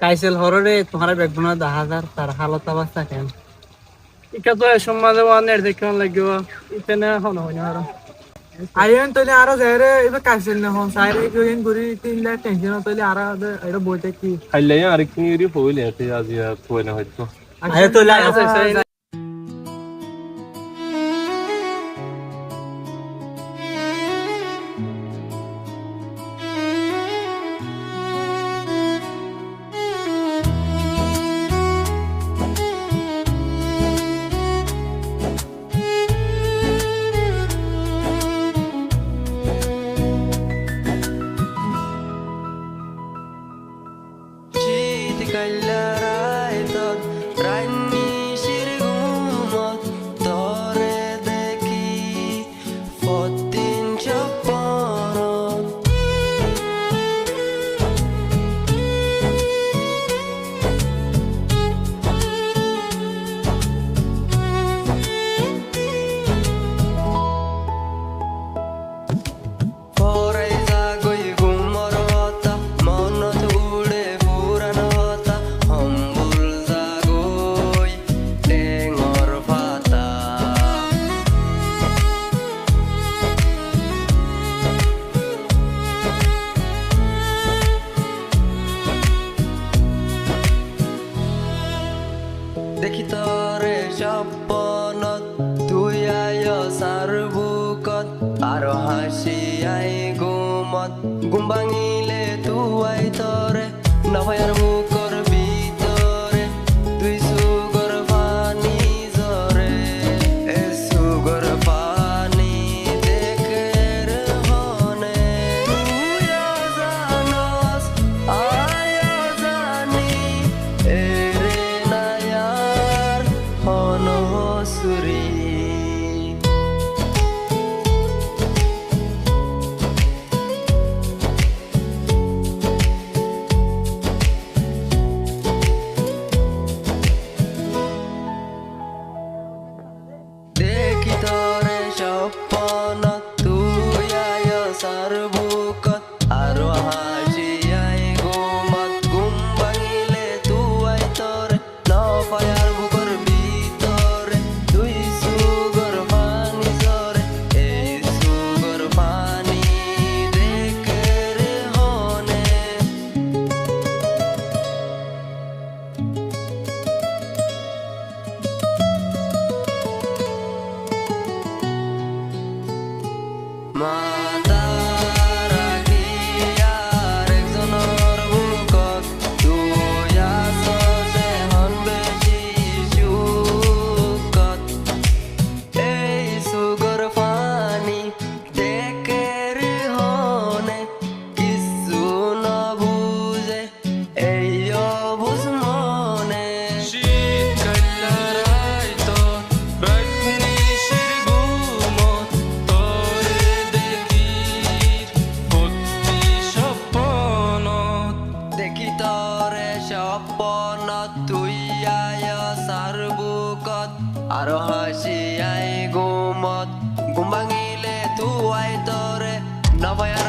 কাইসেল হররে তোমার বেগুনা 10,000 তার হালত অবস্থা কেন ইকা তো সমাজে ওয়ানের দেখান লাগিব ইতেনে হন হয় না আর আইন তইলে আরো যাইরে এবে কাইসেল না হন সাইরে কইন গুরি 3 লাখ টেনশন তইলে আরো এটা বইতে কি খাইলে আর কি রি হইলে আজি আর কই না হয়তো আরে তইলে আছে দেখি তরে স্বপ্নত তুই আয় সার বুকত আরো হাসি আই গুমত গুম ভাঙিলে তুই তরে নভয়ার বুকর ভিতরে তুই সুগর পানি জরে এ সুগর পানি দেখের হনে তুই জানস আয় জানি এরে নায়ার হনসুরি দেখি তরে স্বপ্ন তুই আয় সার বুকত আরো হাসি আই গুমত গুম ভাঙিলে তুই তরে নফায়ার বুকর ভিতরে তুই সুগর পানি জরে এই সুগর পানি দেখে রে হনে মাতা রাখি আর একজনের বুকত তুই আসছ এখন বেশি সুখত এই সুগর পানি দেখের হনে কিছু না বুঝে এই অবুঝ মনে দেখি তরে স্বপ্ন তুই আয় সার বুকত আরো হাসি আই গুমত গুম ভাঙিলে তুই তরে নভয়া